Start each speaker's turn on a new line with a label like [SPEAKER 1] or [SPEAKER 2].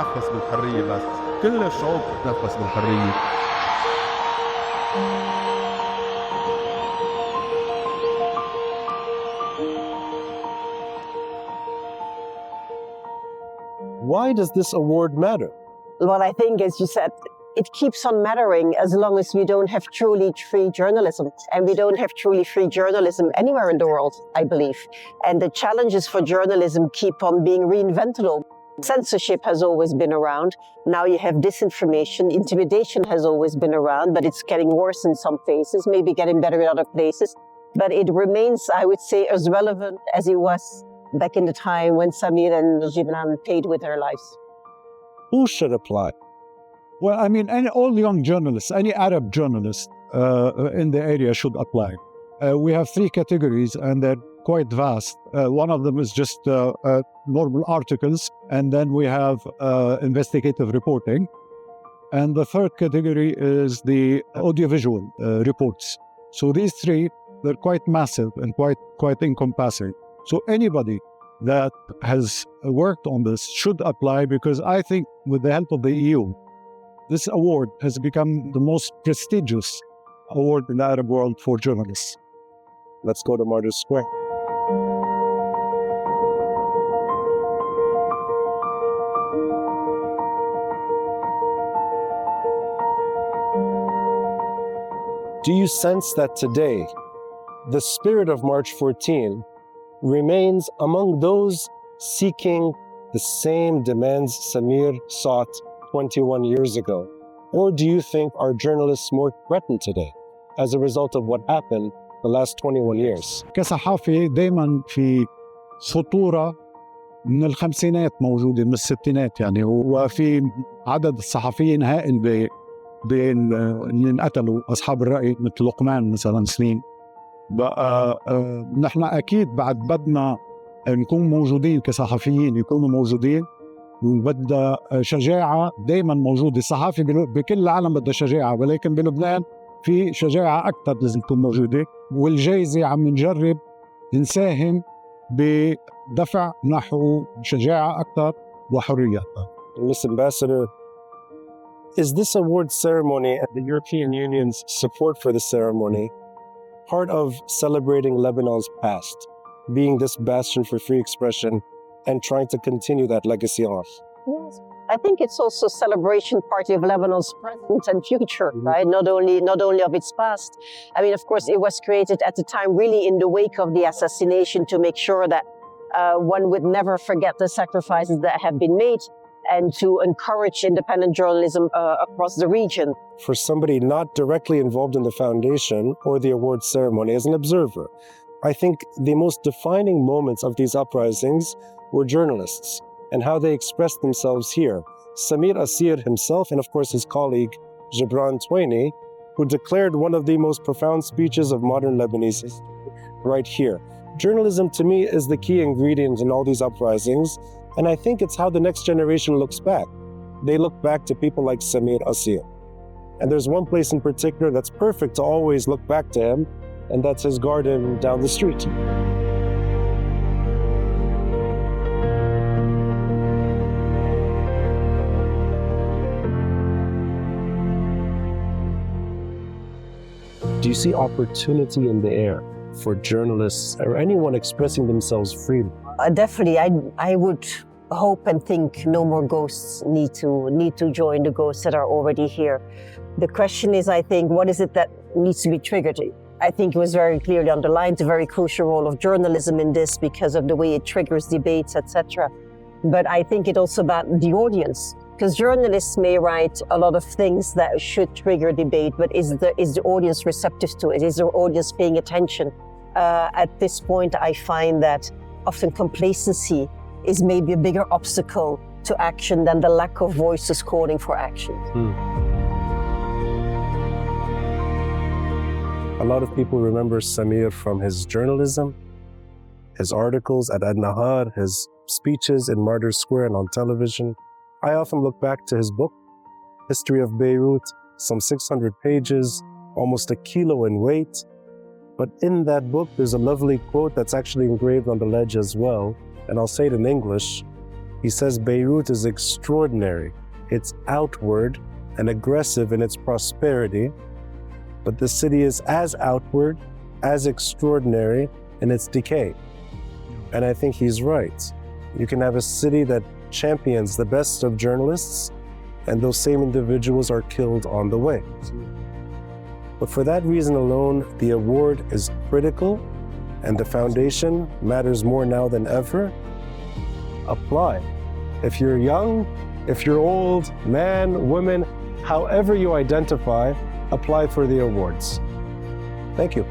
[SPEAKER 1] بتتنفس بالحرية، بس كل الشعوب بتتنفس بالحرية.
[SPEAKER 2] Why does this award matter?
[SPEAKER 3] Well, I think, as you said, it keeps on mattering as long as we don't have truly free journalism. And we don't have truly free journalism anywhere in the world, I believe. And the challenges for journalism keep on being reinvented. Censorship has always been around. Now you have disinformation. Intimidation has always been around, but it's getting worse in some places, maybe getting better in other places. But it remains, I would say, as relevant as it was back in the time when Samir and Gibran paid with their lives.
[SPEAKER 2] Who should apply?
[SPEAKER 4] Well, I mean, all young journalists, any Arab journalist in the area should apply. We have 3 categories and they're quite vast. One of them is just normal articles, and then we have investigative reporting. And the third category is the audiovisual reports. So these 3, they're quite massive and quite encompassing. So anybody that has worked on this should apply, because I think with the help of the EU, this award has become the most prestigious award in the Arab world for journalists.
[SPEAKER 2] Let's go to Martyrs Square. Do you sense that today, the spirit of March 14 remains among those seeking the same demands Samir sought 21 years ago? Or do you think our journalists more threatened today as a result of what happened the last 21 years?
[SPEAKER 4] كصحافي دايما في خطورة من الخمسينات موجودة، من الستينات يعني، وفي عدد الصحفيين هائل بين اللي انقتلوا أصحاب الرأي مثل لقمان مثلا سنين. بقى نحن أكيد بعد بدنا نكون موجودين كصحفيين، يكونوا موجودين، وبدأ شجاعة دايما موجودة. الصحافي بكل العالم بدها شجاعة، ولكن بلبنان في شجاعة أكثر لازم تكون موجودة. والجائزة عم نجرب نساهم بدفع نحو شجاعة أكثر وحرية أكثر.
[SPEAKER 2] Mr. Ambassador, is this award ceremony and the European Union's support for the ceremony part of celebrating Lebanon's past, being this bastion for free expression and trying to continue that legacy off?
[SPEAKER 3] Yes. I think it's also a celebration party of Lebanon's present and future, right? Not only of its past. I mean, of course, it was created at the time really in the wake of the assassination to make sure that one would never forget the sacrifices that have been made and to encourage independent journalism across the region.
[SPEAKER 2] For somebody not directly involved in the foundation or the award ceremony, as an observer, I think the most defining moments of these uprisings were journalists and how they expressed themselves here. Samir Kassir himself, and of course his colleague Gibran Twaini, who declared one of the most profound speeches of modern Lebanese history right here. Journalism to me is the key ingredient in all these uprisings, and I think it's how the next generation looks back. They look back to people like Samir Kassir. And there's one place in particular that's perfect to always look back to him, and that's his garden down the street. Do you see opportunity in the air for journalists or anyone expressing themselves freely?
[SPEAKER 3] Definitely, I would hope and think no more ghosts need to join the ghosts that are already here. The question is, I think, what is it that needs to be triggered? I think it was very clearly underlined the very crucial role of journalism in this because of the way it triggers debates, etc. But I think it's also about the audience, because journalists may write a lot of things that should trigger debate, but is the audience receptive to it? Is the audience paying attention? At this point, I find that often complacency is maybe a bigger obstacle to action than the lack of voices calling for action.
[SPEAKER 2] A lot of people remember Samir from his journalism, his articles at Ad-Nahar, his speeches in Martyrs Square and on television. I often look back to his book, History of Beirut, some 600 pages, almost a kilo in weight. But in that book, there's a lovely quote that's actually engraved on the ledge as well, and I'll say it in English. He says Beirut is extraordinary. It's outward and aggressive in its prosperity, but the city is as outward, as extraordinary in its decay. And I think he's right. You can have a city that champions the best of journalists, and those same individuals are killed on the way. But for that reason alone, the award is critical, and the foundation matters more now than ever. Apply. If you're young, if you're old, man, woman, however you identify, apply for the awards. Thank you.